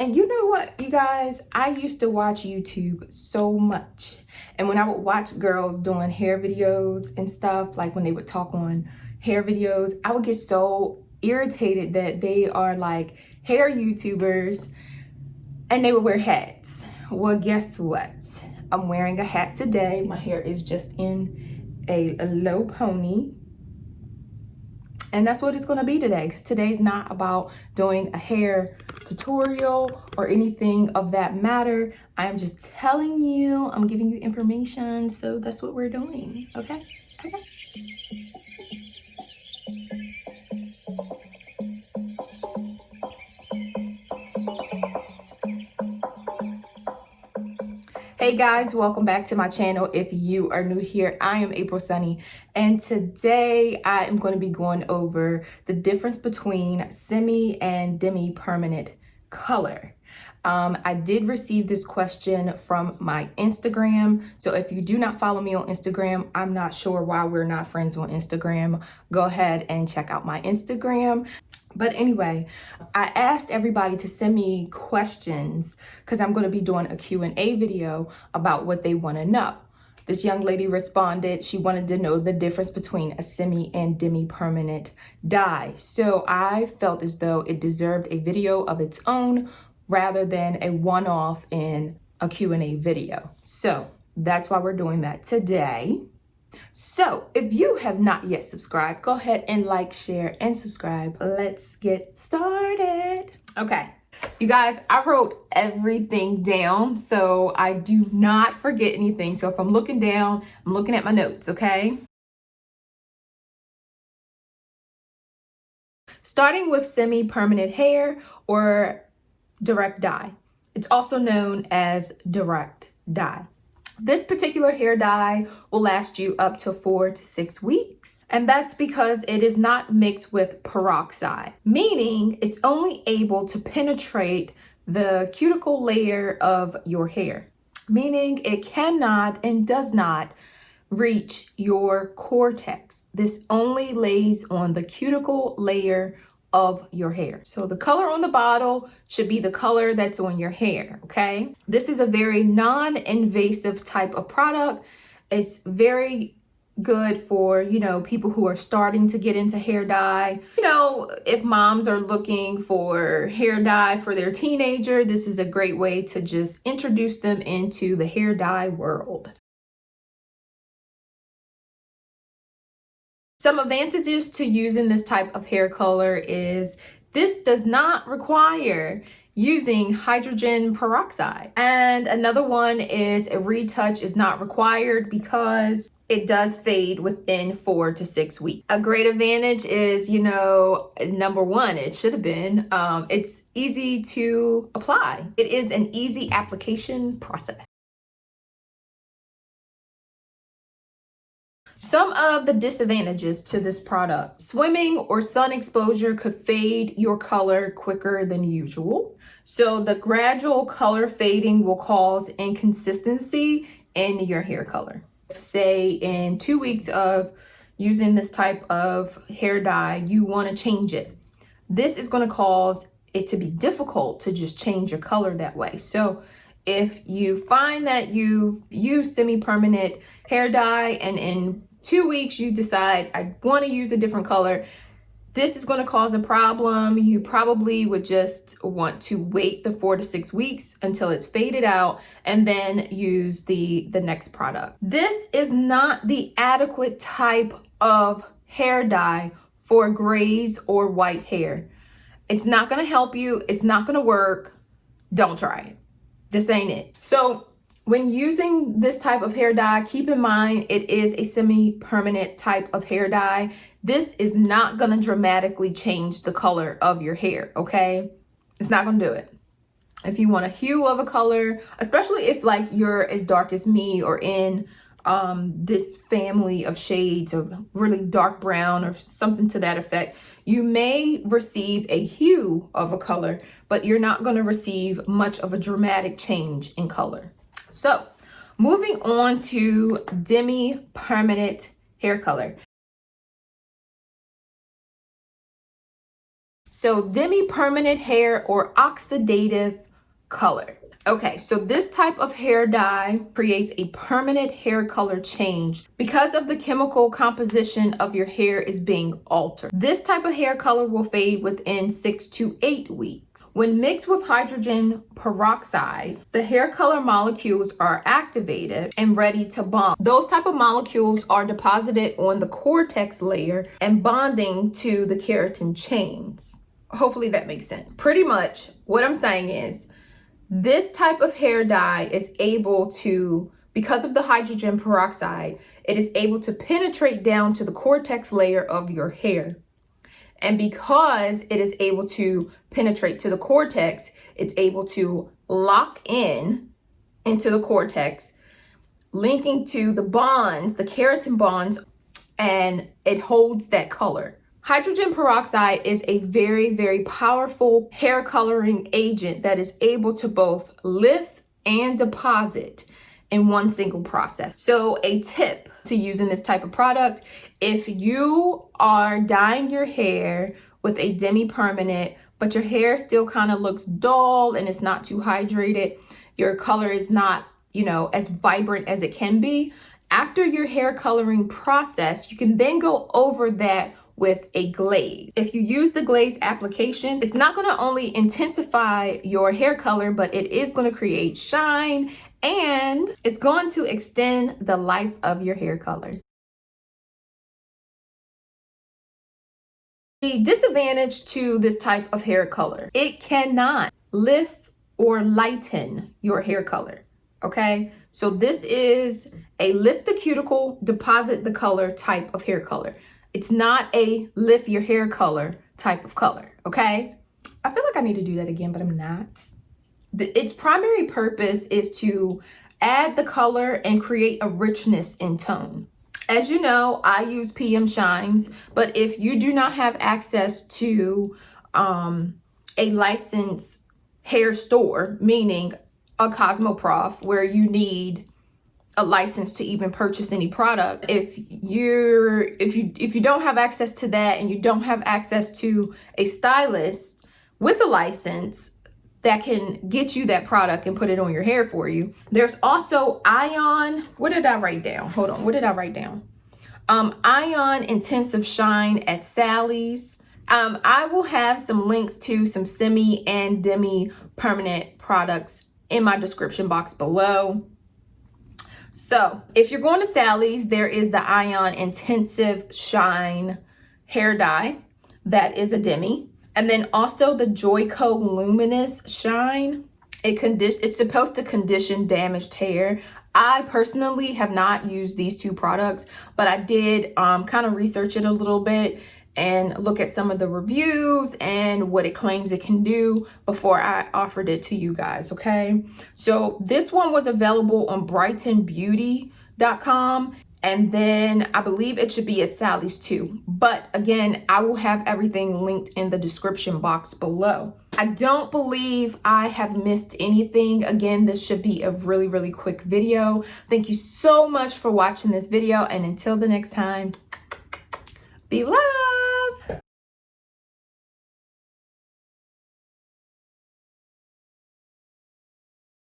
And you know what, you guys, I used to watch YouTube so much. And when I would watch girls doing hair videos and stuff, like when they would talk on hair videos, I would get so irritated that they are like hair YouTubers and they would wear hats. Well, guess what? I'm wearing a hat today. My hair is just in a low pony. And that's what it's gonna be today, because today's not about doing a hair tutorial or anything of that matter. I'm just telling you, I'm giving you information, so that's what we're doing, okay? Okay. Hey guys, welcome back to my channel. If you are new here, I am April Sunny, and today I am going to be going over the difference between semi and demi permanent color. I did receive this question from my Instagram, so if you do not follow me on Instagram, I'm not sure why we're not friends on Instagram. Go ahead and check out my Instagram. But anyway, I asked everybody to send me questions because I'm going to be doing a Q&A video about what they want to know. This young lady responded. She wanted to know the difference between a semi and demi permanent dye. So I felt as though it deserved a video of its own rather than a one-off in a Q&A video. So that's why we're doing that today. So if you have not yet subscribed, go ahead and like, share, and subscribe. Let's get started. Okay, you guys, I wrote everything down so I do not forget anything. So if I'm looking down, I'm looking at my notes, okay? Starting with semi-permanent hair or direct dye. It's also known as direct dye. This particular hair dye will last you up to 4 to 6 weeks. And that's because it is not mixed with peroxide, meaning it's only able to penetrate the cuticle layer of your hair, meaning it cannot and does not reach your cortex. This only lays on the cuticle layer of your hair. So the color on the bottle should be the color that's on your hair, okay? This is a very non-invasive type of product. It's very good for, people who are starting to get into hair dye. If moms are looking for hair dye for their teenager, this is a great way to just introduce them into the hair dye world. Some advantages to using this type of hair color is this does not require using hydrogen peroxide. And another one is a retouch is not required because it does fade within 4 to 6 weeks. A great advantage is, number one, it should have been, it's easy to apply. It is an easy application process. Some of the disadvantages to this product: swimming or sun exposure could fade your color quicker than usual. So the gradual color fading will cause inconsistency in your hair color. Say in 2 weeks of using this type of hair dye, you want to change it. This is going to cause it to be difficult to just change your color that way. So if you find that you've used semi-permanent hair dye and in 2 weeks you decide I want to use a different color, this is going to cause a problem. You probably would just want to wait the 4 to 6 weeks until it's faded out and then use the next product. This is not the adequate type of hair dye for grays or white hair. It's not going to help you. It's not going to work. Don't try it. This ain't it. So when using this type of hair dye, keep in mind it is a semi-permanent type of hair dye. This is not going to dramatically change the color of your hair, okay? It's not going to do it. If you want a hue of a color, especially if like you're as dark as me or in this family of shades of really dark brown or something to that effect, you may receive a hue of a color, but you're not going to receive much of a dramatic change in color. So moving on to demi permanent hair color. So demi permanent hair or oxidative color. Okay, so this type of hair dye creates a permanent hair color change because of the chemical composition of your hair is being altered. This type of hair color will fade within 6 to 8 weeks. When mixed with hydrogen peroxide, the hair color molecules are activated and ready to bond. Those type of molecules are deposited on the cortex layer and bonding to the keratin chains. Hopefully that makes sense. Pretty much what I'm saying is, this type of hair dye is able to, because of the hydrogen peroxide, it is able to penetrate down to the cortex layer of your hair. And because it is able to penetrate to the cortex, it's able to lock in into the cortex, linking to the bonds, the keratin bonds, and it holds that color. Hydrogen peroxide is a very, very powerful hair coloring agent that is able to both lift and deposit in one single process. So a tip to using this type of product, if you are dyeing your hair with a Demi permanent, but your hair still kind of looks dull and it's not too hydrated, your color is not, as vibrant as it can be, after your hair coloring process, you can then go over that with a glaze. If you use the glaze application, it's not going to only intensify your hair color, but it is going to create shine and it's going to extend the life of your hair color. The disadvantage to this type of hair color, it cannot lift or lighten your hair color. Okay, so this is a lift the cuticle, deposit the color type of hair color. It's not a lift your hair color type of color, okay? I feel like I need to do that again, but I'm not. Its primary purpose is to add the color and create a richness in tone. As you know, I use PM Shines, but if you do not have access to a licensed hair store, meaning a Cosmoprof, where you need a license to even purchase any product. If you don't have access to that and you don't have access to a stylist with a license that can get you that product and put it on your hair for you, there's also Ion. What did I write down? Hold on. What did I write down? Ion Intensive Shine at Sally's. I will have some links to some semi and demi permanent products in my description box below. So if you're going to Sally's, there is the Ion Intensive Shine hair dye. That is a Demi. And then also the Joico Luminous Shine. It's supposed to condition damaged hair. I personally have not used these two products, but I did kind of research it a little bit and look at some of the reviews and what it claims it can do before I offered it to you guys, okay? So this one was available on brightonbeauty.com, and then I believe it should be at Sally's too. But again, I will have everything linked in the description box below. I don't believe I have missed anything. Again, this should be a really, really quick video. Thank you so much for watching this video, and until the next time, be loved.